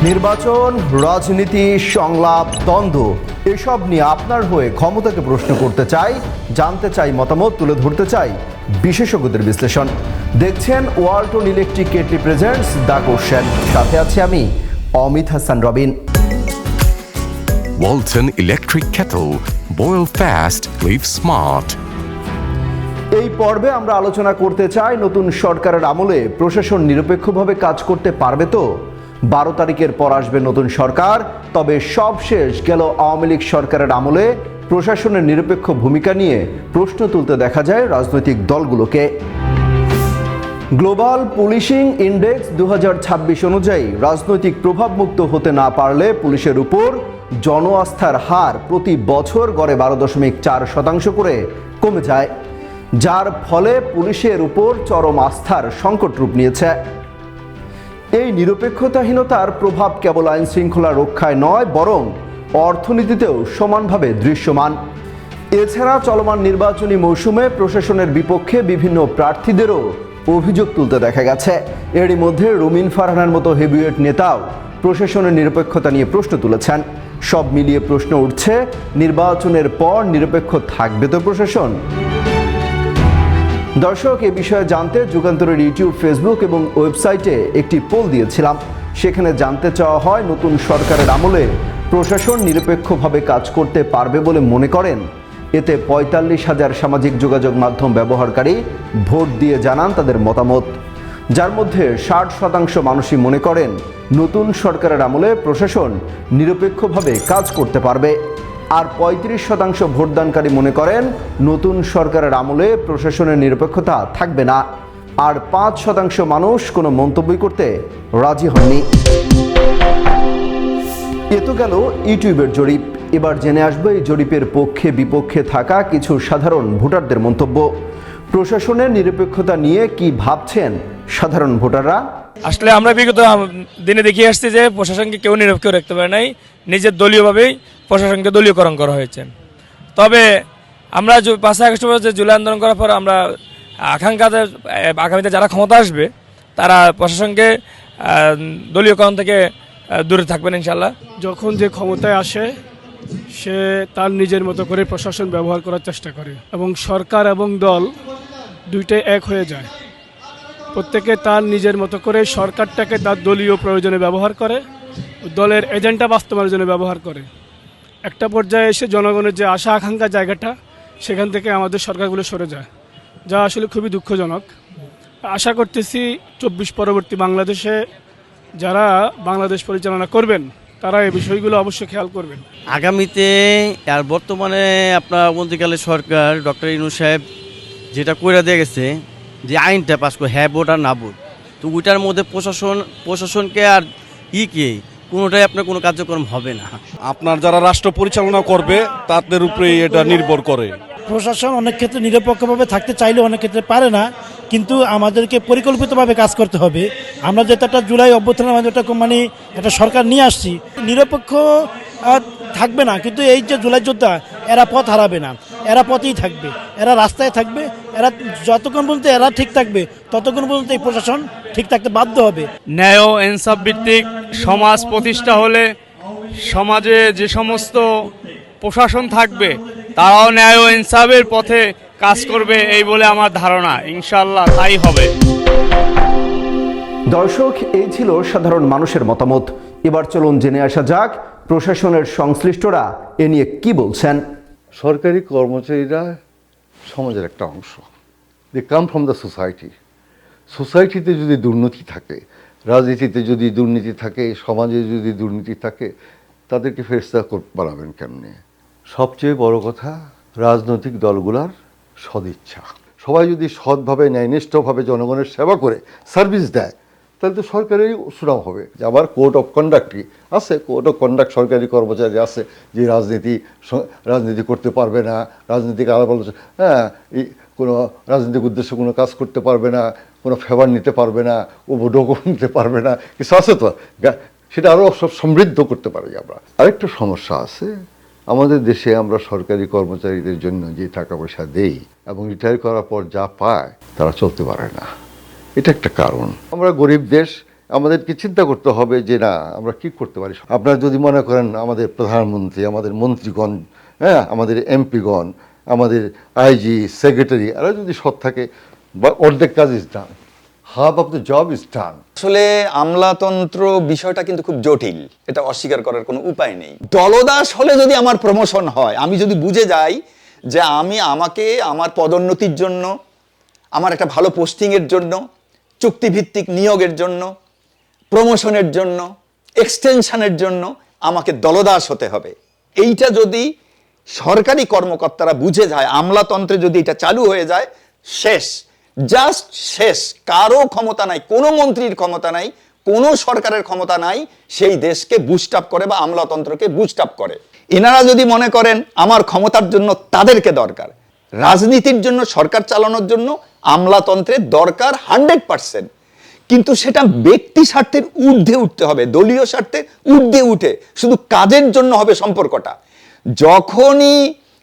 নির্বাচন, রাজনীতি, সংলাপ, দ্বন্দ্ব এসব নিয়ে আপনার হয়ে ক্ষমতাকে প্রশ্ন করতে চাই, জানতে চাই মতামত, তুলে ধরতে চাই বিশেষজ্ঞদের বিশ্লেষণ। দেখছেন Walton electric kettle presents the question. সাথে আছি আমি Amit Hasan Robin. Walton Electric Kettle. Boil fast, live smart. এই পর্বে আমরা আলোচনা করতে চাই, নতুন সরকারের আমলে প্রশাসন নিরপেক্ষভাবে কাজ করতে পারবে তো? 12 তারিখের পর আসবে নতুন সরকার, তবে সব শেষ গেল আওয়ামী লীগ সরকারের আমলে প্রশাসনের নিরপেক্ষ ভূমিকা নিয়ে প্রশ্ন তুলতে দেখা যায় রাজনৈতিক দলগুলোকে। গ্লোবাল পুলিশিং ইন্ডেক্স 2026 অনুযায়ী রাজনৈতিক প্রভাবমুক্ত হতে না পারলে পুলিশের উপর জন আস্থার হার প্রতি বছর গড়ে 12.4% করে কমে যায়, যার ফলে পুলিশের উপর চরম আস্থার সংকট রূপ নিয়েছে। এই নিরপেক্ষতাহীনতার প্রভাব কেবল আইন শৃঙ্খলা রক্ষায় নয়, বরং অর্থনীতিতেও সমানভাবে দৃশ্যমান। এছাড়া চলমান নির্বাচনী মৌসুমে প্রশাসনের বিপক্ষে বিভিন্ন প্রার্থীদেরও অভিযোগ তুলতে দেখা গেছে। এরই মধ্যে রুমিন ফারহানের মতো হেভিওয়েট নেতাও প্রশাসনের নিরপেক্ষতা নিয়ে প্রশ্ন তুলেছেন। সব মিলিয়ে প্রশ্ন উঠছে, নির্বাচনের পর নিরপেক্ষ থাকবে তো প্রশাসন? দর্শক, এ বিষয়ে জানতে যুগান্তরের ইউটিউব, ফেসবুক এবং ওয়েবসাইটে একটি পোল দিয়েছিলাম। সেখানে জানতে চাওয়া হয়, নতুন সরকারের আমলে প্রশাসন নিরপেক্ষভাবে কাজ করতে পারবে বলে মনে করেন? এতে 45,000 সামাজিক যোগাযোগ মাধ্যম ব্যবহারকারী ভোট দিয়ে জানান তাদের মতামত, যার মধ্যে 60% মানুষই মনে করেন নতুন সরকারের আমলে প্রশাসন নিরপেক্ষভাবে কাজ করতে পারবে। আর 35% ভোটদানকারী মনে করেন নতুন সরকারের আমলে প্রশাসনের নিরপেক্ষতা থাকবে না। আর 5% মানুষ কোনো মন্তব্য করতে রাজি হননি। এ তো গেল ইউটিউবের জরিপ। এবার জেনে আসবে এই জরিপের পক্ষে বিপক্ষে থাকা কিছু সাধারণ ভোটারদের মন্তব্য। প্রশাসনের নিরপেক্ষতা নিয়ে কি ভাবছেন সাধারণ ভোটাররা? আসলে আমরা বিগত দিনে দেখিয়ে আসছি যে প্রশাসনকে কেউ নিরপেক্ষ রাখতে পারে নাই, নিজের দলীয়ভাবেই প্রশাসনকে দলীয়করণ করা হয়েছে। তবে আমরা 5 আগস্ট যে জুলাই আন্দোলন করার পর আমরা আকাঙ্ক্ষাদের আগামীতে যারা ক্ষমতা আসবে তারা প্রশাসনকে দলীয়করণ থেকে দূরে থাকবেন ইনশাল্লাহ। যখন যে ক্ষমতায় আসে সে তার নিজের মতো করে প্রশাসন ব্যবহার করার চেষ্টা করে এবং সরকার এবং দল দুইটাই এক হয়ে যায়। প্রত্যেকে তার নিজের মতো করে সরকারটাকে তার দলীয় প্রয়োজনে ব্যবহার করে, দলের এজেন্ডা বাস্তবায়নের জন্য ব্যবহার করে। একটা পর্যায়ে এসে জনগণের যে আশা আকাঙ্ক্ষা জায়গাটা, সেখান থেকে আমাদের সরকারগুলো সরে যায়, যা আসলে খুবই দুঃখজনক। আশা করতেছি 24 পরবর্তী বাংলাদেশে যারা বাংলাদেশ পরিচালনা করবেন তারা এই বিষয়গুলো অবশ্যই খেয়াল করবেন। আগামীতে আর বর্তমানে আপনার মন্ত্রীকালের সরকার ডক্টর ইউনূস সাহেব যেটা করে দিয়ে গেছে, যে আইনটা পাস করে হ্যাঁ ভোট আর না ভোট, তো ওইটার মধ্যে প্রশাসনকে আর কে কোনোটাই আপনার কোনো কার্যক্রম হবে না। আপনার যারা রাষ্ট্র পরিচালনা করবে তাদের উপরেই এটা নির্ভর করে। প্রশাসন অনেক ক্ষেত্রে নিরপেক্ষভাবে থাকতে চাইলে অনেক ক্ষেত্রে পারে না, কিন্তু আমাদেরকে পরিকল্পিতভাবে কাজ করতে হবে। আমরা যেটা একটা জুলাই অভ্যুত্থানের মাধ্যমে একটা সরকার নিয়ে আসছি, নিরপেক্ষ থাকবে না, কিন্তু এই যে জুলাই যোদ্ধা এরা পথ হারাবে না, এরা পথেই থাকবে, এরা রাস্তায় থাকবে। এরা যতক্ষণ পর্যন্ত এরা ঠিক থাকবে ততক্ষণ পর্যন্ত এই প্রশাসন ঠিক থাকতে বাধ্য হবে। ন্যায় ও ইনসাফ ভিত্তিক সমাজ প্রতিষ্ঠা হলে সমাজে যে সমস্ত প্রশাসন থাকবে তারাও ন্যায় ও ইনসাফের পথে কাজ করবে, এই বলে আমার ধারণা। ইনশাআল্লাহ তাই হবে। দর্শক, এই ছিল সাধারণ মানুষের মতামত। এবার চলুন জেনে আসা যাক প্রশাসনের সংশ্লিষ্টরা এ নিয়ে কি বলছেন। সরকারি কর্মচারীরা সমাজের একটা অংশ। দে কাম ফ্রম দ্য সোসাইটি। সোসাইটিতে যদি দুর্নীতি থাকে, রাজনীতিতে যদি দুর্নীতি থাকে, সমাজে যদি দুর্নীতি থাকে, তাদেরকে ফেরেশতা বানাবেন কেমনে? সবচেয়ে বড় কথা রাজনৈতিক দলগুলার সদিচ্ছা। সবাই যদি সৎভাবে ন্যায়নিষ্ঠভাবে জনগণের সেবা করে সার্ভিস দেয়, তাহলে তো সরকারেরই সুনাম হবে। আবার কোড অফ কন্ডাক্টই আছে, কোড অফ কন্ডাক্ট সরকারি কর্মচারী আছে যে রাজনীতি করতে পারবে না, রাজনীতিক আলাপ আলোচনা, কোনো রাজনৈতিক উদ্দেশ্যে কোনো কাজ করতে পারবে না, কোনো ফেভার নিতে পারবে না, উপঢৌকন নিতে পারবে না, কিছু আছে তো, সেটা আরও সব সমৃদ্ধ করতে পারি আমরা। আরেকটা সমস্যা আছে, আমাদের দেশে আমরা সরকারি কর্মচারীদের জন্য যে টাকা পয়সা দেই এবং রিটায়ার করার পর যা পায় তারা চলতে পারে না। এটা একটা কারণ। আমরা গরিব দেশ, আমাদেরকে চিন্তা করতে হবে যে না আমরা কি করতে পারি। আপনারা যদি মনে করেন আমাদের প্রধানমন্ত্রী, আমাদের মন্ত্রীগণ, হ্যাঁ, আমাদের এমপিগণ, আমাদের আইজি, সেক্রেটারি, এরা যদি সৎ থাকে, বা অর্ধেক কাজ is done, half of the job is done. আসলে আমলাতন্ত্র বিষয়টা কিন্তু খুব জটিল, এটা অস্বীকার করার কোনো উপায় নেই। দলদাস হলে যদি আমার প্রমোশন হয়, আমি যদি বুঝে যাই যে আমাকে আমার পদোন্নতির জন্য, আমার একটা ভালো পোস্টিংয়ের জন্য, চুক্তিভিত্তিক নিয়োগের জন্য, প্রমোশনের জন্য, এক্সটেনশনের জন্য আমাকে দলদাস হতে হবে, এইটা যদি সরকারি কর্মকর্তারা বুঝে যায়, আমলাতন্ত্রে যদি এটা চালু হয়ে যায়, শেষ, জাস্ট শেষ। কারো ক্ষমতা নাই, কোনো মন্ত্রীর ক্ষমতা নাই, কোনো সরকারের ক্ষমতা নাই সেই দেশকে বুস্ট আপ করে বা আমলাতন্ত্রকে বুস্ট আপ করে। এনারা যদি মনে করেন আমার ক্ষমতার জন্য তাদেরকে দরকার, রাজনীতির জন্য, সরকার চালানোর জন্য আমলাতন্ত্রের দরকার 100%, কিন্তু সেটা ব্যক্তি স্বার্থের ঊর্ধ্বে উঠতে হবে, দলীয় স্বার্থের ঊর্ধ্বে উঠে শুধু কাজের জন্য হবে সম্পর্কটা। যখনই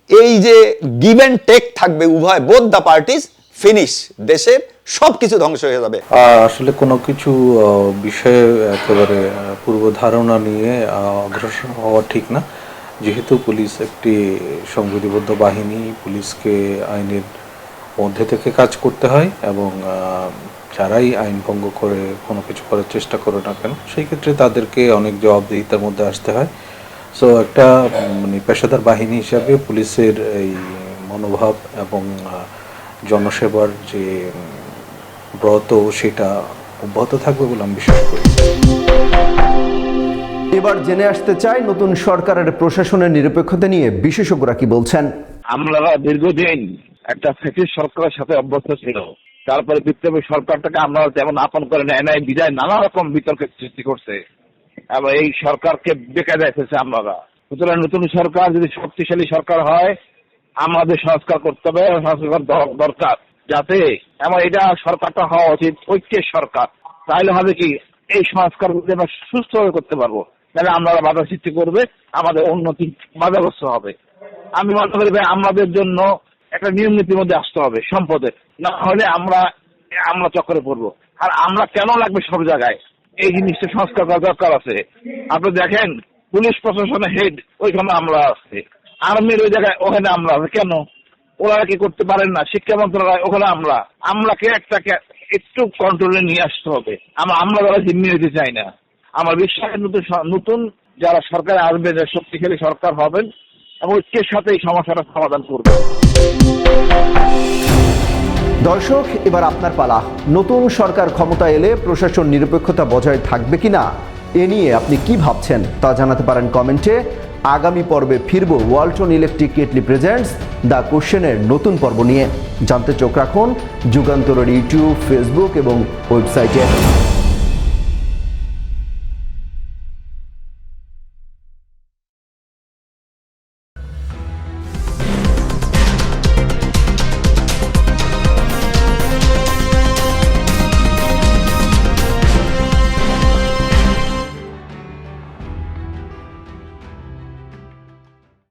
এই যে গিভ অ্যান্ড টেক থাকবে উভয়, বোথ দ্য পার্টিস, ফিনিশ, দেশের সব কিছু ধ্বংস হয়ে যাবে। আসলে কোনো কিছু বিষয়ে একেবারে পূর্ব ধারণা নিয়ে অগ্রসর হওয়া ঠিক না, যেহেতু পুলিশ একটি সংবিধিবদ্ধ বাহিনী, পুলিশকে আইনের মধ্যে থেকে কাজ করতে হয় এবং যারাই আইন ভঙ্গ করে কোনো কিছু করার চেষ্টা করে না কেন, সেই ক্ষেত্রে তাদেরকে অনেক জবাবদিহিতার মধ্যে আসতে হয়। সো একটা মানে পেশাদার বাহিনী হিসাবে পুলিশের এই মনোভাব এবং জনসেবার যে ব্রত, সেটা অব্যাহত থাকবে বলে আমি বিশ্বাস করি। এবার জেনে আসতে চাই নতুন সরকারের প্রশাসনের নিরপেক্ষতা নিয়ে বিশেষজ্ঞরা কি বলছেন। আমরা দীর্ঘদিন একটা ফ্যাসিস্ট সরকারের সাথে অভ্যস্ত ছিল, তারপরে বিপ্লবী সরকারটাকে আমরা তেমন আপন করে নেয় নাই, বিদায় নানা রকম বিতর্কের সৃষ্টি করছে এবং এই সরকারকে বেকায়দায় ফেলছে আমরা। সুতরাং নতুন সরকার যদি শক্তিশালী সরকার হয়, আমাদের সংস্কার করতে হবে, সংস্কার দরকার, যাতে আমার এটা সরকারটা হওয়া উচিত ঐক্যের সরকার। তাইলে হবে কি, এই সংস্কার আমরা সুস্থভাবে করতে পারবো, তাহলে আমরা বাধা সৃষ্টি করবে, আমাদের উন্নতি বাধাগ্রস্ত হবে। আমি মনে করি আমাদের জন্য একটা নিয়ম নীতির মধ্যে আসতে হবে সম্পদের, না হলে আমরা চক্করে পড়বো। আর আমরা কেন লাগবে সব জায়গায়, এই জিনিসটা সংস্কার করার দরকার আছে। আপনি দেখেন পুলিশ প্রশাসনের হেড ওইখানে আমরা আছে, আর্মির ওই জায়গায় ওখানে আমরা আছে, কেন ওরা কি করতে পারেন না? শিক্ষা মন্ত্রণালয় ওখানে আমরাকে একটাকে একটু কন্ট্রোলে নিয়ে আসতে হবে। আমরা যারা জিম্মি হইতে চাই না। আমার বিশ্বাস নতুন যারা সরকার আসবে, শক্তিশালী সরকার হবেন এবং ঐক্যের সাথে এই সমস্যাটা সমাধান করবে। দর্শক, এবার আপনার পালা। নতুন সরকার ক্ষমতা এলে প্রশাসন নিরপেক্ষতা বজায় থাকবে কিনা, এ নিয়ে আপনি কি ভাবছেন তা জানাতে পারেন কমেন্টে। আগামী পর্বে ফিরব Walton electric kettle presents the কোশ্চেনের নতুন পর্ব নিয়ে। জানতে চোখ রাখুন যুগান্তরের ইউটিউব, ফেসবুক এবং ওয়েবসাইটে।